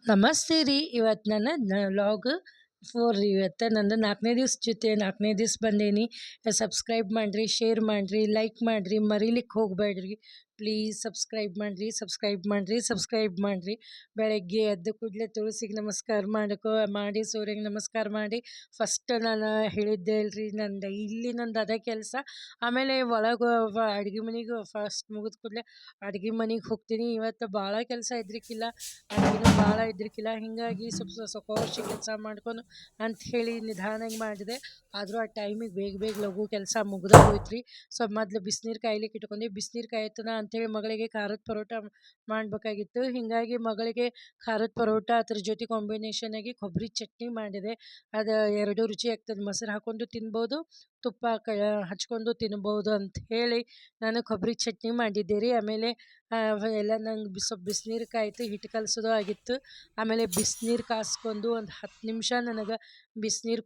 ನಮಸ್ತೆ ರೀ. ಇವತ್ತು ನನ್ನ ವ್ಲಾಗ್ ರೀ. ಇವತ್ತು ನಂದು 4ನೇ ದಿವ್ಸ ಜೊತೆ 4ನೇ ದಿವ್ಸ ಬಂದೇನಿ. ಸಬ್ಸ್ಕ್ರೈಬ್ ಮಾಡಿರಿ, ಶೇರ್ ಮಾಡಿರಿ, ಲೈಕ್ ಮಾಡಿರಿ, ಮರಿಲಿಕ್ಕೆ ಹೋಗಬೇಡ್ರಿ. ಪ್ಲೀಸ್ ಸಬ್ಸ್ಕ್ರೈಬ್ ಮಾಡಿರಿ. ಬೆಳಗ್ಗೆ ಎದ್ದು ಕೂಡಲೇ ತುಳಸಿಗೆ ನಮಸ್ಕಾರ ಮಾಡಿ ಸೂರ್ಯಗೆ ನಮಸ್ಕಾರ ಮಾಡಿ ಫಸ್ಟ್ ನಾನು ಹೇಳಿದ್ದೆ ಅಲ್ರಿ, ನಂದು ಅದೇ ಕೆಲಸ. ಆಮೇಲೆ ಒಳಗೆ ಅಡುಗೆ ಮನೆಗೆ ಫಸ್ಟ್ ಮುಗಿದ ಕೂಡಲೇ ಅಡುಗೆ ಮನೆಗೆ ಹೋಗ್ತೀನಿ. ಇವತ್ತು ಭಾಳ ಕೆಲಸ ಇದ್ರಿಕಿಲ್ಲ, ಅಡುಗೆನೂ ಭಾಳ ಇದ್ರಿಕಿಲ್ಲ. ಹೀಗಾಗಿ ಸ್ವಲ್ಪ ಸೊಕೋಶಿ ಕೆಲಸ ಮಾಡ್ಕೊಂಡು ಅಂಥೇಳಿ ನಿಧಾನಾಗಿ ಮಾಡಿದೆ. ಆದರೂ ಆ ಟೈಮಿಗೆ ಬೇಗ ಲಘು ಕೆಲಸ ಮುಗ್ದೇ ಹೋಯ್ತು ರೀ. ಸೊ ಮೊದಲು ಬಿಸಿನೀರು ಕಾಯ್ಲಿಕ್ಕೆ ಇಟ್ಕೊಂಡೆ. ಬಿಸಿನೀರು ಕಾಯ್ತನ ಅಂಥೇಳಿ ಮಗಳಿಗೆ ಖಾರದ ಪರೋಟ ಮಾಡಬೇಕಾಗಿತ್ತು. ಹೀಗಾಗಿ ಮಗಳಿಗೆ ಖಾರದ ಪರೋಟ ಅದ್ರ ಜೊತೆ ಕಾಂಬಿನೇಷನಾಗಿ ಕೊಬ್ಬರಿ ಚಟ್ನಿ ಮಾಡಿದೆ. ಅದು ಎರಡೂ ರುಚಿ ಆಗ್ತದೆ. ಮೊಸರು ಹಾಕ್ಕೊಂಡು ತಿನ್ಬೋದು, ತುಪ್ಪ ಹಚ್ಕೊಂಡು ತಿನ್ಬೋದು ಅಂತ ಹೇಳಿ ನಾನು ಕೊಬ್ಬರಿ ಚಟ್ನಿ ಮಾಡಿದ್ದೆ ರೀ. ಆಮೇಲೆ ಎಲ್ಲ ನಂಗೆ ಸ್ವಲ್ಪ ಬಿಸಿನೀರು ಕಾಯ್ತು, ಹಿಟ್ಟು ಕಲಸೋದು ಆಗಿತ್ತು. ಆಮೇಲೆ ಬಿಸಿನೀರು ಕಾಸ್ಕೊಂಡು ಒಂದು 10 ನಿಮಿಷ ನನಗೆ ಬಿಸಿನೀರು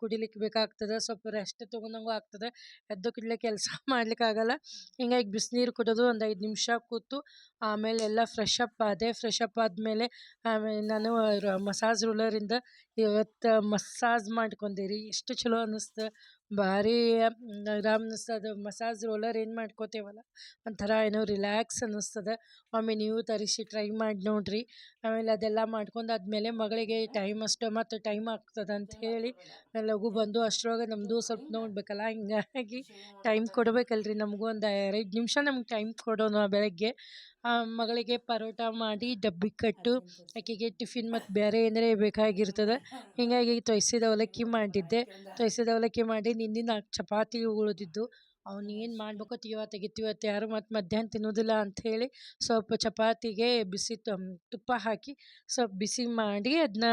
ಕುಡಿಲಿಕ್ಕೆ ಬೇಕಾಗ್ತದೆ. ಸ್ವಲ್ಪ ರೆಸ್ಟ್ ತೊಗೊಂಡಂಗೂ ಆಗ್ತದೆ. ಎದ್ದು ಕೂಡಲೇ ಕೆಲಸ ಮಾಡ್ಲಿಕ್ಕಾಗಲ್ಲ. ಹಿಂಗಾಗಿ ಬಿಸಿನೀರು ಕುಡಿದು ಒಂದು 5 ನಿಮಿಷ ಕೂತು ಆಮೇಲೆ ಎಲ್ಲ ಫ್ರೆಶ್ ಅಪ್ ಆದಮೇಲೆ ಆಮೇಲೆ ನಾನು ಮಸಾಜ್ ರೂಲರಿಂದ ಇವತ್ತು ಮಸಾಜ್ ಮಾಡ್ಕೊಂಡೆ ರೀ. ಎಷ್ಟು ಚಲೋ ಅನ್ನಿಸ್ತು, ಭಾರಿ ಆರಾಮ್ ಅನ್ನಿಸ್ತದೆ. ಮಸಾಜ್ ರೋಲರ್ ಏನು ಮಾಡ್ಕೋತೇವಲ್ಲ, ಒಂಥರ ಏನೋ ರಿಲ್ಯಾಕ್ಸ್ ಅನ್ನಿಸ್ತದೆ. ಒಮ್ಮೆ ನೀವು ತರಿಸಿ ಟ್ರೈ ಮಾಡಿ ನೋಡಿರಿ. ಆಮೇಲೆ ಅದೆಲ್ಲ ಮಾಡ್ಕೊಂಡಾದ್ಮೇಲೆ ಮಗಳಿಗೆ ಮತ್ತು ಟೈಮ್ ಆಗ್ತದೆ ಅಂತ ಹೇಳಿ ಲಘು ಬಂದು ಅಷ್ಟರೊಳಗೆ ನಮ್ಮದು ಸ್ವಲ್ಪ ನೋಡ್ಬೇಕಲ್ಲ, ಹಿಂಗಾಗಿ ಟೈಮ್ ಕೊಡಬೇಕಲ್ರಿ. ನಮಗೂ ಒಂದು 5 ನಿಮಿಷ ನಮ್ಗೆ ಟೈಮ್ ಕೊಡೋಣ ಬೆಳಗ್ಗೆ. ಮಗಳಿಗೆ ಪರೋಟ ಮಾಡಿ ಡಬ್ಬಿಗೆ ಕಟ್ಟು, ಆಕೆಗೆ ಟಿಫಿನ್ ಮತ್ತು ಬೇರೆ ಏನಾರೇ ಬೇಕಾಗಿರ್ತದೆ. ಹೀಗಾಗಿ ತೊಯ್ಸಿದ ಅವಲಕ್ಕಿ ಮಾಡಿದ್ದೆ. ತೊಯ್ಸಿದ ಅವಲಕ್ಕಿ ಮಾಡಿ ನಿನ್ನೆ 4 ಚಪಾತಿ ಉಳಿದಿದ್ದು. ಏನು ಮಾಡ್ಬೇಕೋ ಇವತ್ತು ಯಾರು ಮತ್ತು ಮಧ್ಯಾಹ್ನ ತಿನ್ನೋದಿಲ್ಲ ಅಂಥೇಳಿ ಸ್ವಲ್ಪ ಚಪಾತಿಗೆ ಬಿಸಿ ತುಪ್ಪ ಹಾಕಿ ಸ್ವಲ್ಪ ಬಿಸಿ ಮಾಡಿ ಅದನ್ನ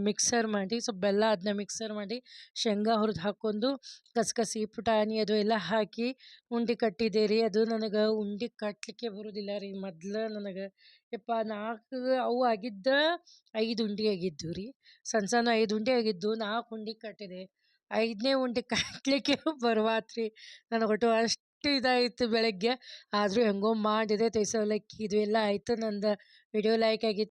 ಮಿಕ್ಸರ್ ಮಾಡಿ, ಸ್ವಲ್ಪ ಬೆಲ್ಲ ಅದನ್ನ ಮಿಕ್ಸರ್ ಮಾಡಿ ಶೇಂಗಾ ಹುರಿದು ಹಾಕ್ಕೊಂಡು ಕಸಕಸಿ ಪುಟಾಣಿ ಅದು ಎಲ್ಲ ಹಾಕಿ ಉಂಡೆ ಕಟ್ಟಿದೆ ರೀ. ಅದು ನನಗೆ ಉಂಡೆ ಕಟ್ಟಲಿಕ್ಕೆ ಬರೋದಿಲ್ಲ ರೀ. ಮೊದ್ಲು ನನಗೆ ಯಪ್ಪ 4 ಅವು ಆಗಿದ್ದ 5 ಉಂಡೆ ಆಗಿದ್ದು ರೀ. ಸಣ್ಣ 5 ಉಂಡೆ ಆಗಿದ್ದು, 4 ಉಂಡೆ ಕಟ್ಟಿದೆ. 5ನೇ ಉಂಡೆ ಕಟ್ಟಲಿಕ್ಕೆ ಬರುವಾತ್ರಿ. ನನಗೆ ಒಟ್ಟು ಅಷ್ಟು ಇದಾಯಿತು ಬೆಳಗ್ಗೆ. ಆದರೂ ಹೆಂಗೋ ಮಾಡಿದೆ. ಅವಲಕ್ಕಿ ಇದು ಎಲ್ಲ ಆಯಿತು. ನಂದು ವಿಡಿಯೋ ಲೈಕ್ ಆಗಿತ್ತು.